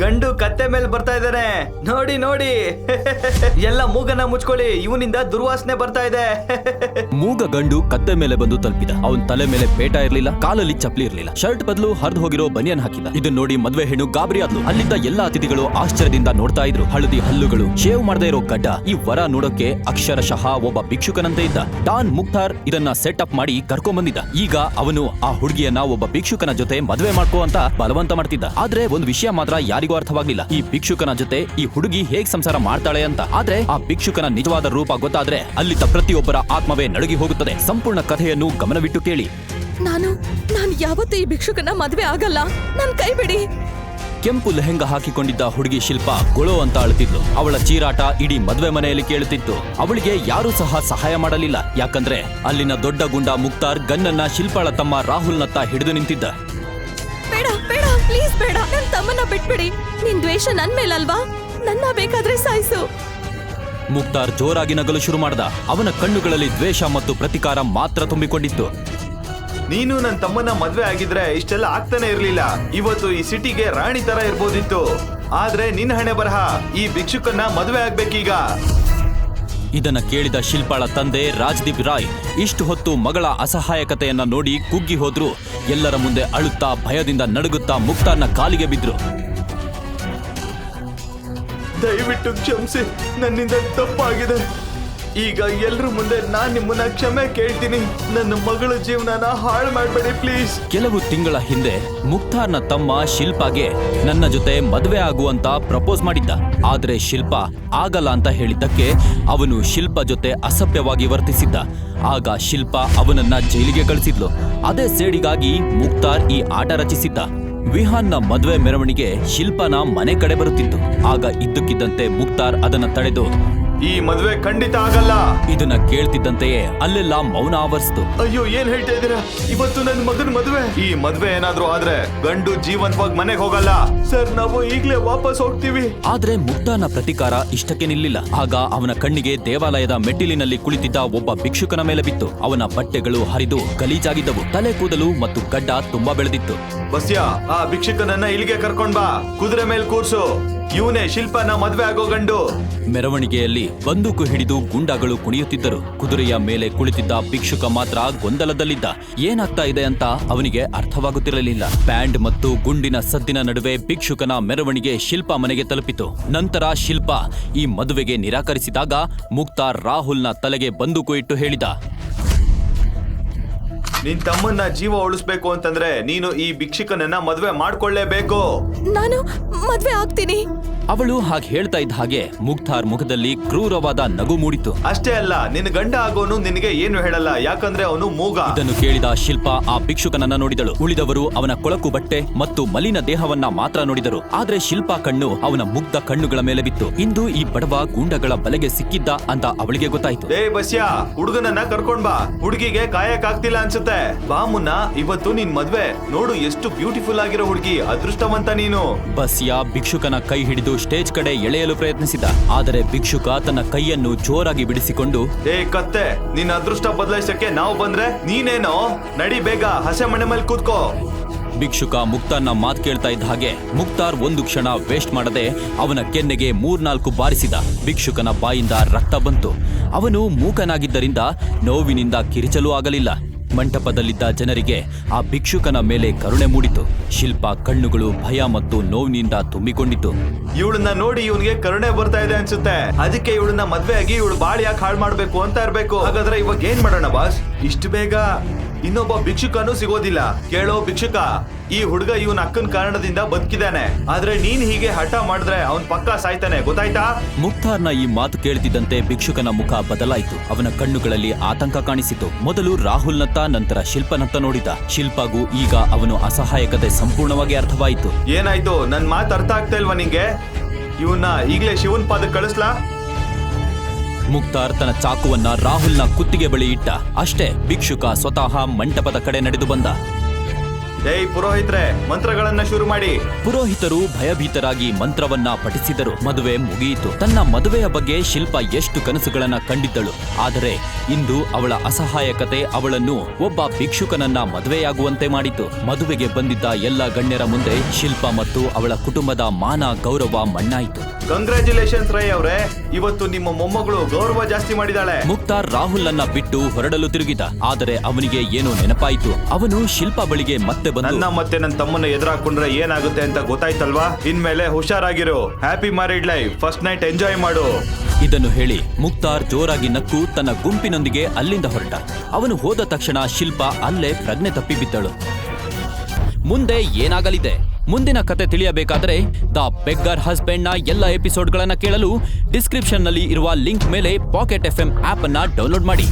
ಗಂಡು ಕತ್ತೆ ಮೇಲೆ ಬರ್ತಾ ಇದ್ದಾನೆ, ನೋಡಿ ನೋಡಿ. ಎಲ್ಲ ಮೂಗನ್ನ ಮುಚ್ಕೊಳ್ಳಿ, ಇವನಿಂದ ದುರ್ವಾಸನೆ ಬರ್ತಾ ಇದೆ. ಮೂಗ ಗಂಡು ಕತ್ತೆ ಮೇಲೆ ಬಂದು ತಲುಪಿದ. ಅವನ್ ತಲೆ ಮೇಲೆ ಪೇಟ ಇರ್ಲಿಲ್ಲ, ಕಾಲಲ್ಲಿ ಚಪ್ಪಲಿ ಇರ್ಲಿಲ್ಲ, ಶರ್ಟ್ ಬದಲು ಹರಿದು ಹೋಗಿರೋ ಬನಿಯನ್ ಹಾಕಿದ. ಇದನ್ನ ನೋಡಿ ಮದ್ವೆ ಹೆಣ್ಣು ಗಾಬರಿ ಆದ್ಲು. ಅಲ್ಲಿದ್ದ ಎಲ್ಲಾ ಅತಿಥಿಗಳು ಆಶ್ಚರ್ಯದಿಂದ ನೋಡ್ತಾ ಇದ್ರು. ಹಳದಿ ಹಲ್ಲುಗಳು, ಶೇವ್ ಮಾಡದೇ ಇರೋ ಗಡ್ಡ. ಈ ವರ ನೋಡೋಕೆ ಅಕ್ಷರಶಃ ಒಬ್ಬ ಭಿಕ್ಷುಕನಂತೆ ಇದ್ದ. ಡಾನ್ ಮುಖ್ತಾರ್ ಇದನ್ನ ಸೆಟ್ ಅಪ್ ಮಾಡಿ ಕರ್ಕೊಂಡ್ ಬಂದಿದ್ದ. ಈಗ ಅವನು ಆ ಹುಡುಗಿಯನ್ನ ಒಬ್ಬ ಭಿಕ್ಷುಕನ ಜೊತೆ ಮದ್ವೆ ಮಾಡ್ಕೋ ಅಂತ ಬಲವಂತ ಮಾಡ್ತಿದ್ದ. ಆದ್ರೆ ಒಂದು ವಿಷಯ ಮಾತ್ರ ಯಾರಿಗೂ ಅರ್ಥವಾಗ್ಲಿಲ್ಲ, ಈ ಭಿಕ್ಷುಕನ ಜೊತೆ ಈ ಹುಡುಗಿ ಹೇಗ್ ಸಂಸಾರ ಮಾಡ್ತಾಳೆ ಅಂತ. ಆದ್ರೆ ಆ ಭಿಕ್ಷುಕನ ನಿಜವಾದ ರೂಪ ಗೊತ್ತಾದ್ರೆ ಅಲ್ಲಿದ್ದ ಪ್ರತಿಯೊಬ್ಬರ ಆತ್ಮವೇ ನಡುಗಿ ಹೋಗುತ್ತದೆ. ಸಂಪೂರ್ಣ ಕಥೆಯನ್ನು ಗಮನವಿಟ್ಟು ಕೇಳಿ. ನಾನು ಯಾವತ್ತೂ ಈ ಭಿಕ್ಷುಕನ ಮದ್ವೆ ಆಗಲ್ಲ, ನನ್ ಕೈ ಬಿಡಿ. ಕೆಂಪು ಲೆಹೆಂಗ ಹಾಕಿಕೊಂಡಿದ್ದ ಹುಡುಗಿ ಶಿಲ್ಪ ಗೊಳೋ ಅಂತ ಅಳ್ತಿದ್ಲು. ಅವಳ ಚೀರಾಟ ಇಡೀ ಮದ್ವೆ ಮನೆಯಲ್ಲಿ ಕೇಳುತ್ತಿತ್ತು. ಅವಳಿಗೆ ಯಾರೂ ಸಹ ಸಹಾಯ ಮಾಡಲಿಲ್ಲ, ಯಾಕಂದ್ರೆ ಅಲ್ಲಿನ ದೊಡ್ಡ ಗುಂಡ ಮುಖ್ತಾರ್ ಗನ್ನನ್ನ ಶಿಲ್ಪಾಳ ತಮ್ಮ ರಾಹುಲ್ನತ್ತ ಹಿಡಿದು ನಿಂತಿದ್ದ. ಬೇಡ ಬೇಡ, ಪ್ಲೀಸ್ ಬೇಡ, ನನ್ ತಮ್ಮನ್ನ ಬಿಟ್ಬಿಡಿ. ನಿನ್ ದ್ವೇಷ ನನ್ ಮೇಲಲ್ವಾ, ನನ್ನ ಬೇಕಾದ್ರೆ ಸಾಯಿಸು. ಮುಖ್ತಾರ್ ಜೋರಾಗಿ ನಗಲು ಶುರು ಮಾಡ್ದ. ಅವನ ಕಣ್ಣುಗಳಲ್ಲಿ ದ್ವೇಷ ಮತ್ತು ಪ್ರತಿಕಾರ ಮಾತ್ರ ತುಂಬಿಕೊಂಡಿತ್ತು. ನೀನು ನನ್ನ ತಮ್ಮನ ಮದ್ವೆ ಆಗಿದ್ರೆ ಇಷ್ಟೆಲ್ಲ ಆಗ್ತಾನೆ ಇರ್ಲಿಲ್ಲ. ಇವತ್ತು ಈ ಸಿಟಿಗೆ ರಾಣಿ ತರ ಇರ್ಬೋದಿತ್ತು. ಆದ್ರೆ ನಿನ್ ಹಣೆ ಬರಹ, ಈ ಭಿಕ್ಷುಕನ್ನ ಮದ್ವೆ ಆಗ್ಬೇಕೀಗ. ಇದನ್ನ ಕೇಳಿದ ಶಿಲ್ಪಾಳ ತಂದೆ ರಾಜ್ದೀಪ್ ರಾಯ್ ಇಷ್ಟು ಹೊತ್ತು ಮಗಳ ಅಸಹಾಯಕತೆಯನ್ನ ನೋಡಿ ಕುಗ್ಗಿ ಹೋದ್ರು. ಎಲ್ಲರ ಮುಂದೆ ಅಳುತ್ತಾ ಭಯದಿಂದ ನಡುಗುತ್ತಾ ಮುಖ್ತಾರ್ನ ಕಾಲಿಗೆ ಬಿದ್ರು. ದಯವಿಟ್ಟು ಕ್ಷಮಿಸಿ, ನನ್ನಿಂದ ತಪ್ಪಾಗಿದೆ. ಈಗ ಎಲ್ರ ಮುಂದೆ ನಾನ್ ನಿಮ್ಮನ್ನ ಕ್ಷಮೆ ಕೇಳ್ತೀನಿ. ನನ್ನ ಮಗಳ ಜೀವನನ ಹಾಳು ಮಾಡಬೇಡಿ ಪ್ಲೀಸ್. ಕೆಲವು ತಿಂಗಳ ಹಿಂದೆ ಮುಖ್ತಾರ್ನ ತಮ್ಮ ಶಿಲ್ಪಾಗೆ ನನ್ನ ಜೊತೆ ಮದುವೆ ಆಗುವಂತ ಪ್ರಪೋಸ್ ಮಾಡಿದ್ದ. ಆದ್ರೆ ಶಿಲ್ಪ ಆಗಲ್ಲ ಅಂತ ಹೇಳಿದ್ದಕ್ಕೆ ಅವನು ಶಿಲ್ಪ ಜೊತೆ ಅಸಭ್ಯವಾಗಿ ವರ್ತಿಸಿದ್ದ. ಆಗ ಶಿಲ್ಪ ಅವನನ್ನ ಜೈಲಿಗೆ ಕಳಿಸಿದ್ಲು. ಅದೇ ಸೇಡಿಗಾಗಿ ಮುಖ್ತಾರ್ ಈ ಆಟ ರಚಿಸಿದ್ದ. ವಿಹಾನ್ನ ಮದುವೆ ಮೆರವಣಿಗೆ ಶಿಲ್ಪನ ಮನೆ ಕಡೆ ಬರುತ್ತಿತ್ತು. ಆಗ ಇದ್ದಕ್ಕಿದ್ದಂತೆ ಮುಖ್ತಾರ್ ಅದನ್ನ ತಡೆದು, ಈ ಮದ್ವೆ ಖಂಡಿತ ಆಗಲ್ಲ. ಇದನ್ನ ಕೇಳ್ತಿದ್ದಂತೆಯೇ ಅಲ್ಲೆಲ್ಲ ಮೌನ ಆವರಿಸಿತು. ಅಯ್ಯೋ, ಏನ್ ಹೇಳ್ತಾ ಇದ್ದೀರಾ? ಇವತ್ತು ನನ್ನ ಮಗನ ಮದ್ವೆ. ಈ ಮದ್ವೆ ಏನಾದ್ರೂ ಆದ್ರೆ ಗಂಡು ಜೀವಂತವಾಗಿ ಮನೆಗೆ ಹೋಗಲ್ಲ. ಸರ್, ನಾವು ಈಗ್ಲೇ ವಾಪಸ್ ಹೋಗ್ತೀವಿ. ಆದ್ರೆ ಮುಗ್ಧಾನ ಪ್ರತಿಕಾರ ಇಷ್ಟಕ್ಕೆ ನಿಲ್ಲಿಲ್ಲ. ಆಗ ಅವನ ಕಣ್ಣಿಗೆ ದೇವಾಲಯದ ಮೆಟ್ಟಿಲಿನಲ್ಲಿ ಕುಳಿತಿದ್ದ ಒಬ್ಬ ಭಿಕ್ಷುಕನ ಮೇಲೆ ಬಿತ್ತು. ಅವನ ಬಟ್ಟೆಗಳು ಹರಿದು ಗಲೀಜಾಗಿದ್ದವು. ತಲೆ ಕೂದಲು ಮತ್ತು ಗಡ್ಡ ತುಂಬಾ ಬೆಳೆದಿತ್ತು. ಬಸ್ಯ, ಆ ಭಿಕ್ಷುಕನನ್ನ ಇಲ್ಲಿಗೆ ಕರ್ಕೊಂಡ್ ಬಾ. ಕುದುರೆ ಮೇಲೆ ಕೂರ್ಸು. ಇವನೇ ಶಿಲ್ಪನ ಮದ್ವೆ ಆಗೋ ಗಂಡು. ಮೆರವಣಿಗೆಯಲ್ಲಿ ಬಂದೂಕು ಹಿಡಿದು ಗುಂಡಾಗಳು ಕುಣಿಯುತ್ತಿದ್ದರು. ಕುದುರೆಯ ಮೇಲೆ ಕುಳಿತಿದ್ದ ಭಿಕ್ಷುಕ ಮಾತ್ರ ಗೊಂದಲದಲ್ಲಿದ್ದ. ಏನಾಗ್ತಾ ಇದೆ ಅಂತ ಅವನಿಗೆ ಅರ್ಥವಾಗುತ್ತಿರಲಿಲ್ಲ. ಬ್ಯಾಂಡ್ ಮತ್ತು ಗುಂಡಿನ ಸದ್ದಿನ ನಡುವೆ ಭಿಕ್ಷುಕನ ಮೆರವಣಿಗೆ ಶಿಲ್ಪ ಮನೆಗೆ ತಲುಪಿತು. ನಂತರ ಶಿಲ್ಪ ಈ ಮದುವೆಗೆ ನಿರಾಕರಿಸಿದಾಗ ಮುಖ್ತಾರ್ ರಾಹುಲ್ನ ತಲೆಗೆ ಬಂದೂಕು ಇಟ್ಟು ಹೇಳಿದ, ನಿನ್ ತಮ್ಮನ್ನ ಜೀವ ಉಳಿಸ್ಬೇಕು ಅಂತಂದ್ರೆ ನೀನು ಈ ಭಿಕ್ಷುಕನನ್ನ ಮದ್ವೆ ಮಾಡ್ಕೊಳ್ಳೇಬೇಕು. ನಾನು ಮದ್ವೆ ಆಗ್ತೀನಿ. ಅವಳು ಹಾಗೆ ಹೇಳ್ತಾ ಇದ್ದ ಹಾಗೆ ಮುಖ್ತಾರ್ ಮುಖದಲ್ಲಿ ಕ್ರೂರವಾದ ನಗು ಮೂಡಿತು. ಅಷ್ಟೇ ಅಲ್ಲ, ನಿನ್ನ ಗಂಡ ಆಗೋನು ನಿನಗೆ ಏನು ಹೇಳಲ್ಲ, ಯಾಕಂದ್ರೆ ಅವನು ಮೂಗ. ಇದನ್ನು ಕೇಳಿದ ಶಿಲ್ಪ ಆ ಭಿಕ್ಷುಕನನ್ನ ನೋಡಿದಳು. ಉಳಿದವರು ಅವನ ಕೊಳಕು ಬಟ್ಟೆ ಮತ್ತು ಮಲಿನ ದೇಹವನ್ನ ಮಾತ್ರ ನೋಡಿದರು. ಆದ್ರೆ ಶಿಲ್ಪ ಕಣ್ಣು ಅವನ ಮುಗ್ಧ ಕಣ್ಣುಗಳ ಮೇಲೆ ಬಿತ್ತು. ಇಂದು ಈ ಬಡವ ಗೂಂಡಗಳ ಬಲೆಗೆ ಸಿಕ್ಕಿದ್ದ ಅಂತ ಅವಳಿಗೆ ಗೊತ್ತಾಯ್ತು. ಏ ಬಸ್ಯ, ಹುಡುಗನನ್ನ ಕರ್ಕೊಂಡ್ ಬಾ. ಹುಡುಗಿಗೆ ಕಾಯಕ್ಕಾಗ್ತಿಲ್ಲ ಅನ್ಸುತ್ತೆ. ಬಾ ಮುನ್ನ, ಇವತ್ತು ನಿನ್ ಮದ್ವೆ. ನೋಡು ಎಷ್ಟು ಬ್ಯೂಟಿಫುಲ್ ಆಗಿರೋ ಹುಡುಗಿ, ಅದೃಷ್ಟವಂತ ನೀನು. ಬಸ್ಯ ಭಿಕ್ಷುಕನ ಕೈ ಹಿಡಿದು ಸ್ಟೇಜ್ ಕಡೆ ಎಳೆಯಲು ಪ್ರಯತ್ನಿಸಿದ. ಆದರೆ ಭಿಕ್ಷುಕ ತನ್ನ ಕೈಯನ್ನು ಜೋರಾಗಿ ಬಿಡಿಸಿಕೊಂಡು, ಏ ಕತ್ತೆ, ನಿನ್ನ ಅದೃಷ್ಟ ಬದಲಾಯಿಸಕ್ಕೆ ನಾವು ಬಂದ್ರೆ ನೀನೇನೋ, ನಡಿ ಬೇಗ, ಹಸೆ ಮನೆ ಮೇಲೆ ಕೂತ್ಕೋ. ಭಿಕ್ಷುಕ ಮುಖ್ತಾರ್ನ ಮಾತು ಕೇಳ್ತಾ ಇದ್ದ ಹಾಗೆ ಮುಖ್ತಾರ್ ಒಂದು ಕ್ಷಣ ವೇಸ್ಟ್ ಮಾಡದೆ ಅವನ ಕೆನ್ನೆಗೆ 3-4 ಬಾರಿಸಿದ. ಭಿಕ್ಷುಕನ ಬಾಯಿಂದ ರಕ್ತ ಬಂತು. ಅವನು ಮೂಕನಾಗಿದ್ದರಿಂದ ನೋವಿನಿಂದ ಕಿರಿಚಲೂ ಆಗಲಿಲ್ಲ. ಮಂಟಪದಲ್ಲಿದ್ದ ಜನರಿಗೆ ಆ ಭಿಕ್ಷುಕನ ಮೇಲೆ ಕರುಣೆ ಮೂಡಿತು. ಶಿಲ್ಪ ಕಣ್ಣುಗಳು ಭಯ ಮತ್ತು ನೋವಿನಿಂದ ತುಂಬಿಕೊಂಡಿತು. ಇವಳನ್ನ ನೋಡಿ ಇವನಿಗೆ ಕರುಣೆ ಬರ್ತಾ ಇದೆ ಅನ್ಸುತ್ತೆ. ಅದಕ್ಕೆ ಇವಳನ್ನ ಮದ್ವೆ ಆಗಿ ಇವಳು ಬಾಳ್ ಯಾಕೆ ಹಾಳು ಮಾಡ್ಬೇಕು ಅಂತ ಇರ್ಬೇಕು. ಹಾಗಾದ್ರೆ ಇವಾಗ ಏನ್ ಮಾಡೋಣ ಬಾಸ್? ಇಷ್ಟು ಬೇಗ ಇನ್ನೊಬ್ಬ ಭಿಕ್ಷುಕನು ಸಿಗೋದಿಲ್ಲ. ಕೇಳೋ ಭಿಕ್ಷುಕ, ಈ ಹುಡುಗ ಇವನ ಅಕ್ಕನ ಕಾರಣದಿಂದ ಬದುಕಿದಾನೆ. ಆದ್ರೆ ನೀನ್ ಹೀಗೆ ಹಠ ಮಾಡಿದ್ರೆ ಅವನ್ ಪಕ್ಕಾ ಸಾಯ್ತಾನೆ, ಗೊತ್ತಾಯ್ತಾ? ಮುಖ್ತಾರ್ನ ಈ ಮಾತು ಕೇಳ್ತಿದ್ದಂತೆ ಭಿಕ್ಷುಕನ ಮುಖ ಬದಲಾಯಿತು. ಅವನ ಕಣ್ಣುಗಳಲ್ಲಿ ಆತಂಕ ಕಾಣಿಸಿತು. ಮೊದಲು ರಾಹುಲ್ನತ್ತ, ನಂತರ ಶಿಲ್ಪನತ್ತ ನೋಡಿದ. ಶಿಲ್ಪಗೂ ಈಗ ಅವನು ಅಸಹಾಯಕತೆ ಸಂಪೂರ್ಣವಾಗಿ ಅರ್ಥವಾಯಿತು. ಏನಾಯ್ತು? ನನ್ ಮಾತು ಅರ್ಥ ಆಗ್ತಾ ಇಲ್ವಾ ನಿಂಗೆ? ಇವನ್ನ ಈಗ್ಲೇ ಶಿವನ್ ಪಾದಕ್ಕೆ ಕಳಿಸ್ಲಾ? ಮುಖ್ತಾರ್ ತನ್ನ ಚಾಕುವನ್ನ ರಾಹುಲ್ನ ಕುತ್ತಿಗೆ ಬಳಿ ಇಟ್ಟ. ಅಷ್ಟೇ ಭಿಕ್ಷುಕ ಸ್ವತಃ ಮಂಟಪದ ಕಡೆ ನಡೆದು ಬಂದ. ಏಯ್ ಪುರೋಹಿತ್ರೆ, ಮಂತ್ರಗಳನ್ನ ಶುರು ಮಾಡಿ. ಪುರೋಹಿತರು ಭಯಭೀತರಾಗಿ ಮಂತ್ರವನ್ನ ಪಠಿಸಿದರು. ಮದುವೆ ಮುಗಿಯಿತು. ತನ್ನ ಮದುವೆಯ ಬಗ್ಗೆ ಶಿಲ್ಪ ಎಷ್ಟು ಕನಸುಗಳನ್ನ ಕಂಡಿದ್ದಳು. ಆದರೆ ಇಂದು ಅವಳ ಅಸಹಾಯಕತೆ ಅವಳನ್ನು ಒಬ್ಬ ಭಿಕ್ಷುಕನನ್ನ ಮದುವೆಯಾಗುವಂತೆ ಮಾಡಿತು. ಮದುವೆಗೆ ಬಂದಿದ್ದ ಎಲ್ಲ ಗಣ್ಯರ ಮುಂದೆ ಶಿಲ್ಪ ಮತ್ತು ಅವಳ ಕುಟುಂಬದ ಮಾನ ಗೌರವ ಮಣ್ಣಾಯಿತು. ಕಂಗ್ರ್ಯಾಚುಲೇಷನ್ಸ್ ರೈ ಅವ್ರೆ, ಇವತ್ತು ನಿಮ್ಮ ಮೊಮ್ಮಗಳು ಗೌರವ ಜಾಸ್ತಿ ಮಾಡಿದಾಳೆ. ಮುಕ್ತಾರ್ ರಾಹುಲ್ ಅನ್ನ ಬಿಟ್ಟು ಹೊರಡಲು ತಿರುಗಿದ. ಆದರೆ ಅವನಿಗೆ ಏನೋ ನೆನಪಾಯಿತು. ಅವನು ಶಿಲ್ಪ ಬಳಿಗೆ ಮತ್ತೆ ಬಂದು, ನನ್ನ ಮತ್ತೆ ನನ್ನ ತಮ್ಮನ್ನ ಎದುರಾಕೊಂಡ್ರೆ ಏನಾಗುತ್ತೆ ಅಂತ ಗೊತ್ತಾಯ್ತಲ್ವಾ? ಇನ್ಮೇಲೆ ಹುಷಾರಾಗಿರು. Happy married life, first night enjoy ಮಾಡು. ಇದನ್ನು ಹೇಳಿ ಮುಕ್ತಾರ್ ಜೋರಾಗಿ ನಕ್ಕು ತನ್ನ ಗುಂಪಿನೊಂದಿಗೆ ಅಲ್ಲಿಂದ ಹೊರಟ. ಅವನು ಹೋದ ತಕ್ಷಣ ಶಿಲ್ಪ ಅಲ್ಲೇ ಪ್ರಜ್ಞೆ ತಪ್ಪಿ ಬಿದ್ದಳು. ಮುಂದೆ ಏನಾಗಲಿದೆ? ಮುಂದಿನ ಕತೆ ತಿಳಿಯಬೇಕಾದರೆ ದ ಬೆಗ್ಗರ್ ಹಸ್ಬೆಂಡ್ ನ ಎಲ್ಲ ಎಪಿಸೋಡ್ಗಳನ್ನ ಕೇಳಲು ಡಿಸ್ಕ್ರಿಪ್ಷನ್ ನಲ್ಲಿ ಇರುವ ಲಿಂಕ್ ಮೇಲೆ ಪಾಕೆಟ್ FM ಆಪ್ ಅನ್ನ ಡೌನ್ಲೋಡ್ ಮಾಡಿ.